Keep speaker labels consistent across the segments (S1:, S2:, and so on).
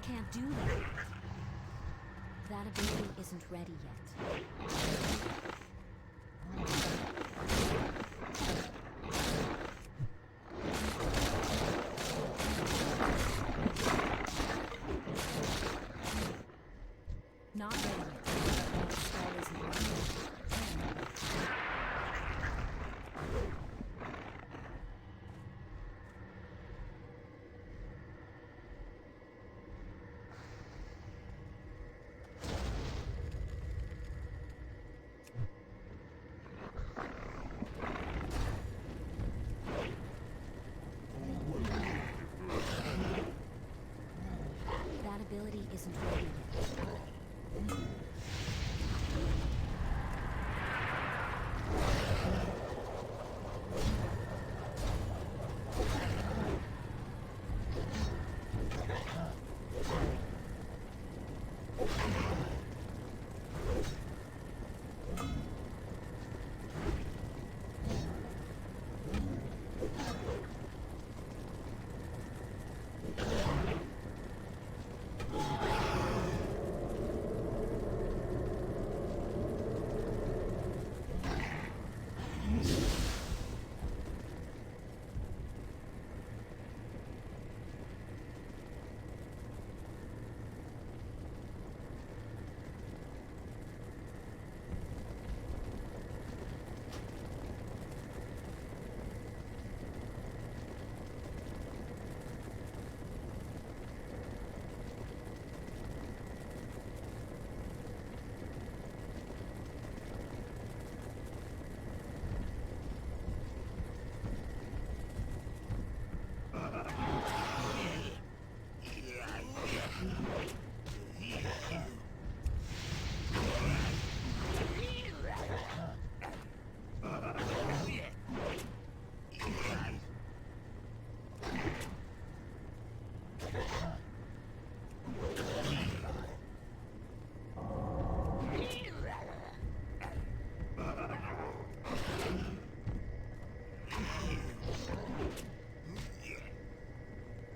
S1: can't do that. That ability isn't ready yet. Not ready yet. That spell isn't ready. That ability isn't ready yet.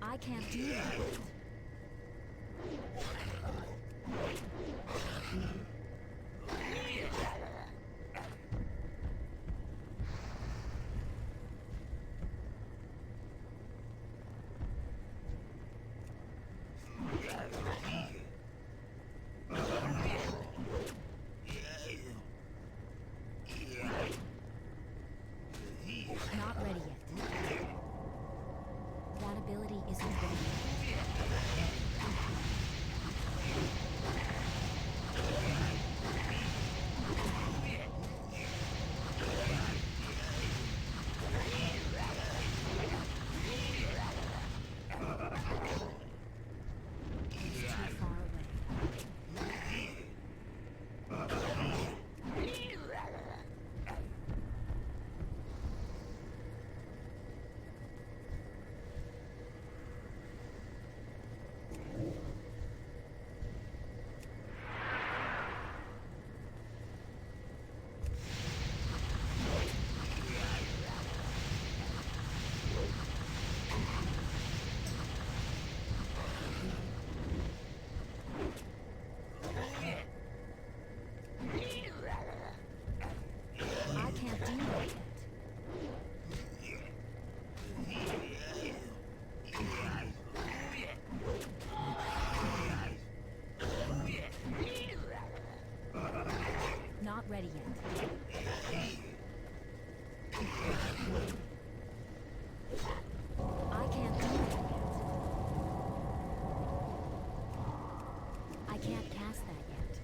S1: I can't do that. Not ready yet. That ability isn't ready. It's too far away. I can't do that yet. Not ready yet. I can't do that yet. I can't cast that yet.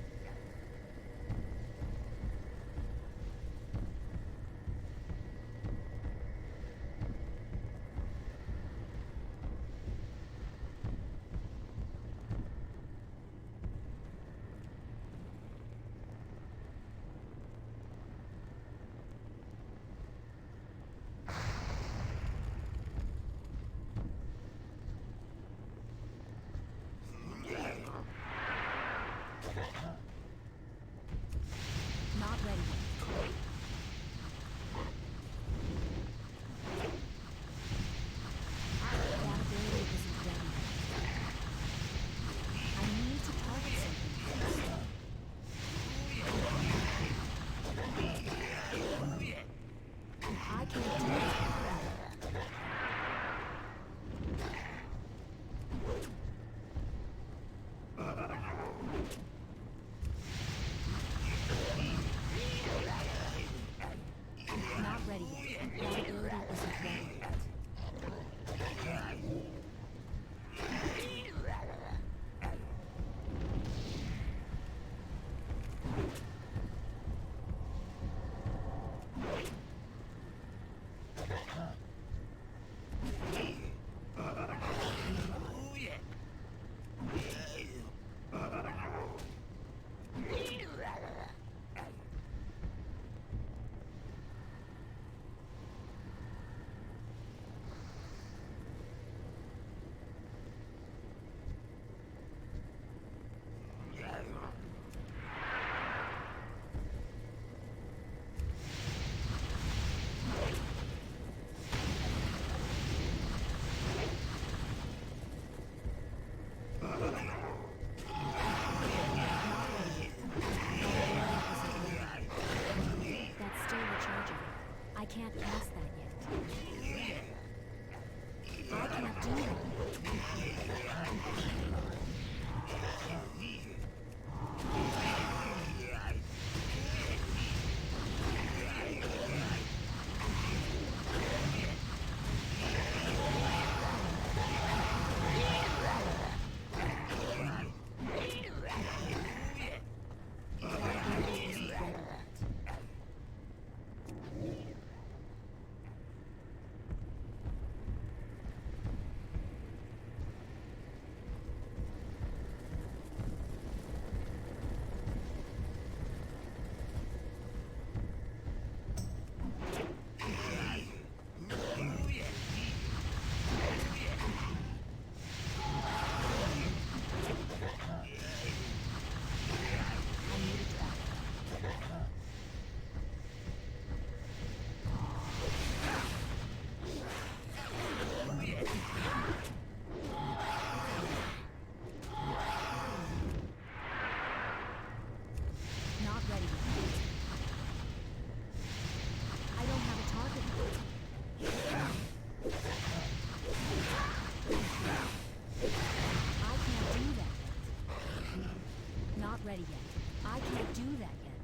S1: ready yet. I can't do that yet.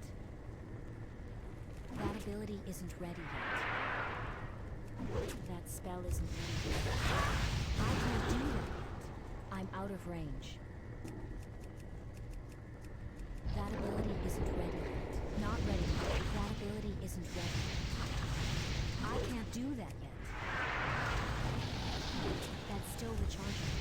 S1: That ability isn't ready yet. That spell isn't ready yet. I can't do that yet. I'm out of range. That ability isn't ready yet. Not ready yet. That ability isn't ready yet. I can't do that yet. That's still recharging.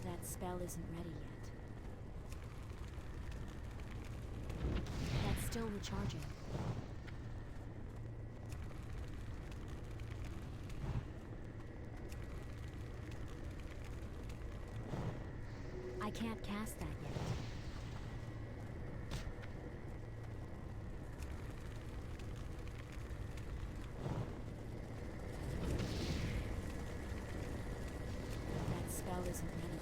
S1: That spell isn't ready yet. That's still recharging. I can't cast that yet. That spell isn't ready yet.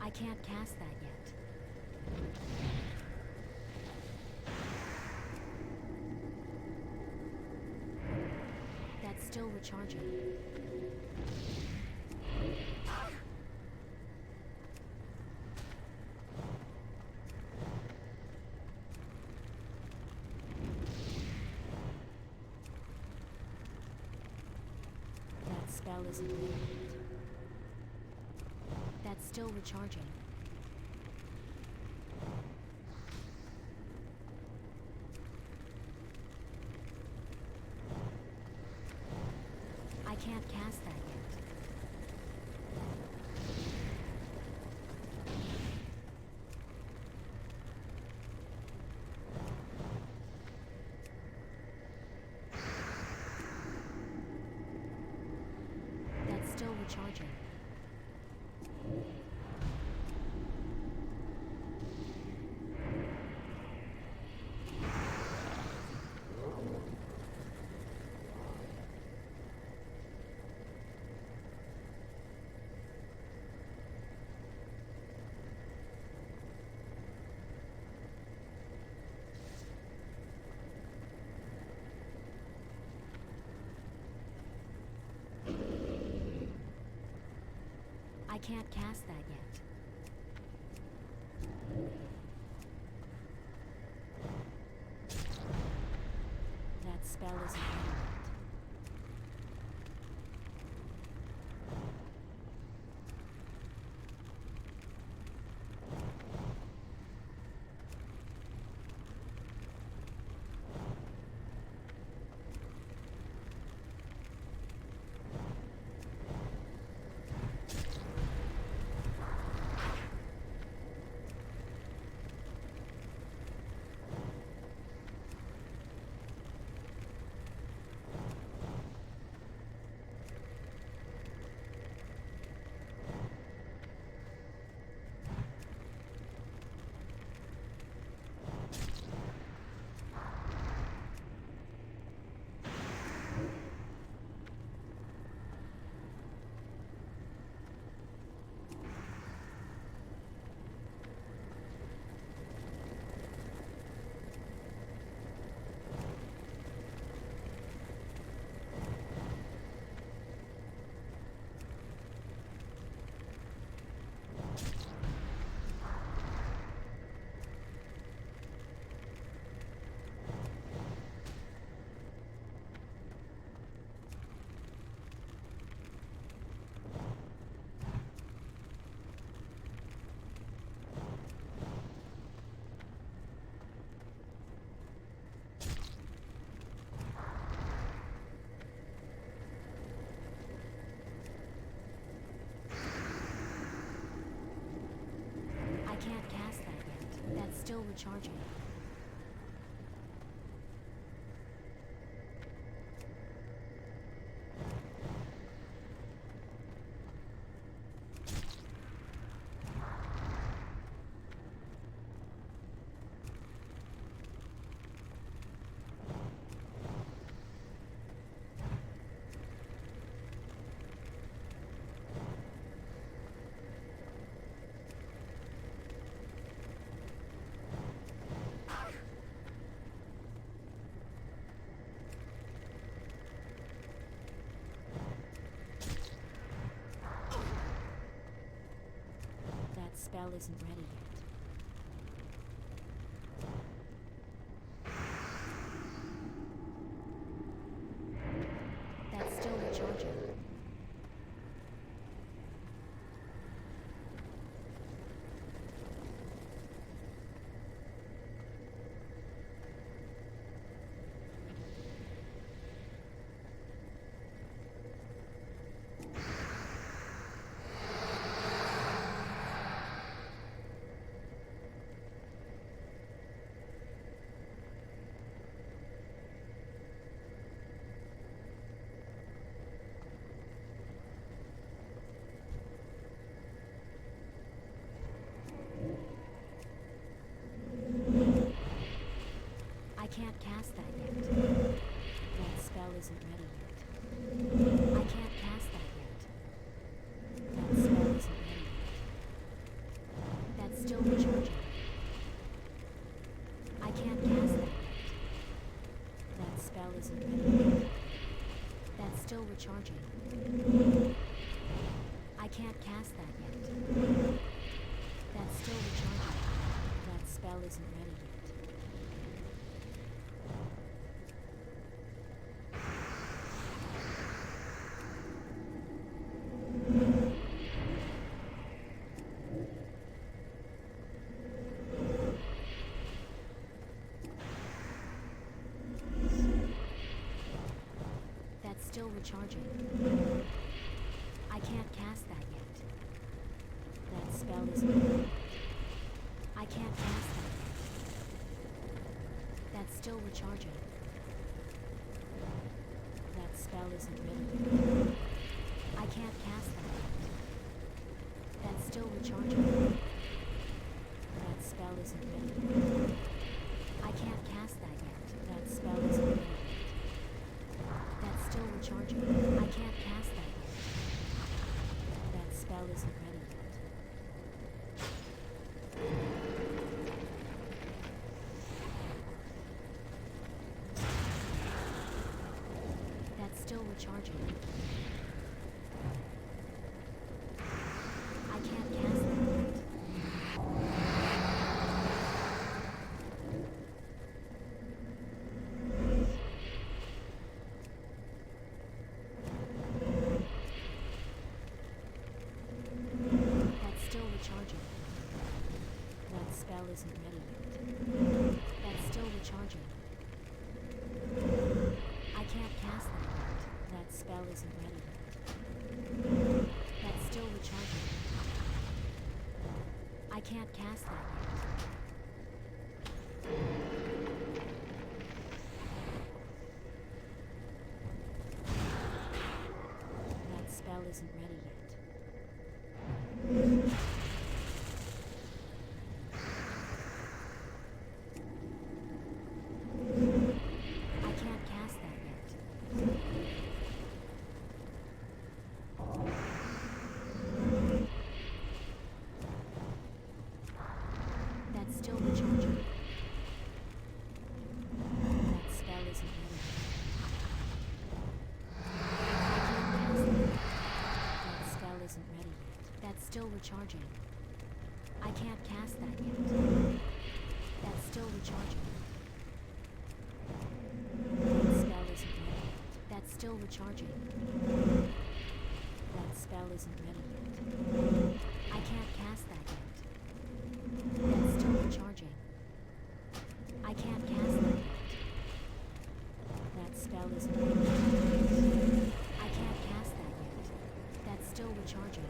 S1: I can't cast that yet. That's still recharging. That spell isn't ready yet. That's still recharging. I can't cast that yet. That's still recharging. I can't cast that yet. That spell isn't ready yet. recharging. That spell isn't ready yet. That's still recharging. I can't cast that yet. That spell isn't ready yet. I can't cast that yet. That spell isn't ready yet. That's still recharging. I can't cast that yet. That spell isn't ready yet. That's still recharging. I can't cast that yet. That's still recharging. That spell isn't ready yet. That's still recharging. I can't cast that yet. That spell isn't ready yet. I can't cast that yet. That's still recharging. That spell isn't ready yet. I can't cast that yet. That's still recharging. That spell isn't ready yet. I can't cast that yet. That spell isn't ready yet. That's still recharging. I can't cast that yet. That spell isn't ready yet. That's still recharging. I can't cast that yet. That's still recharging. That spell isn't ready yet. That's still recharging. I can't cast that yet. That spell isn't ready yet. That's still recharging. I can't cast that yet. That spell isn't ready yet. I can't cast that yet. That's still recharging. That spell isn't ready yet. I can't cast that yet. That spell isn't ready yet. That's still recharging. I can't cast that yet. That's still recharging. That spell isn't ready yet. That's still recharging. That spell isn't ready yet. I can't cast that yet. That's still recharging. I can't cast that yet. That spell isn't ready yet. I can't cast that yet. That's still recharging.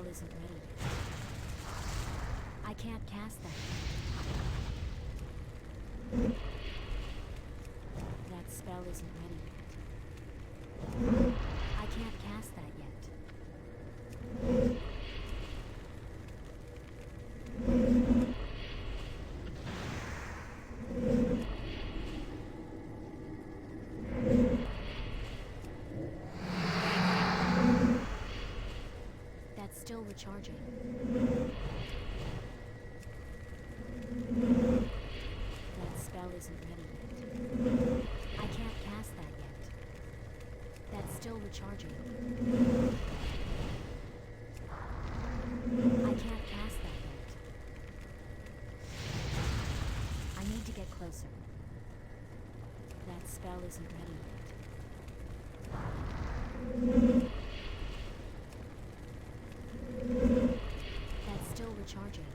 S1: isn't ready yet. I can't cast that yet. That spell isn't ready yet. I can't cast that yet. That's still recharging. That spell isn't ready yet. I can't cast that yet. That's still recharging. I can't cast that yet. I need to get closer. That spell isn't ready yet. That's still recharging.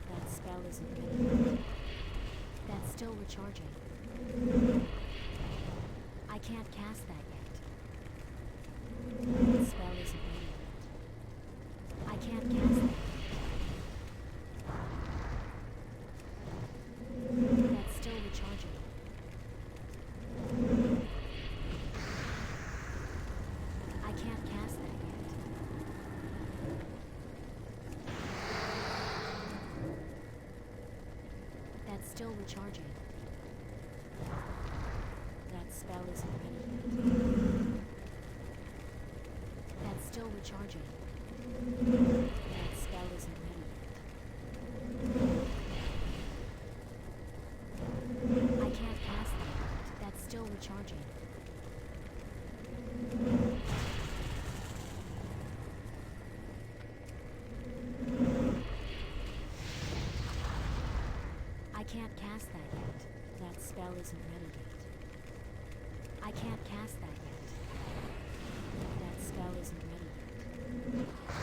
S1: That spell isn't ready yet. That's still recharging. I can't cast that yet. That spell isn't ready yet. I can't cast that yet. That's still recharging. I can't cast that yet. That's still recharging. That spell isn't ready yet. That's still recharging. That spell isn't ready yet. I can't cast that yet. That's still recharging. I can't cast that yet. That spell isn't ready yet. I can't cast that yet. That spell isn't ready yet.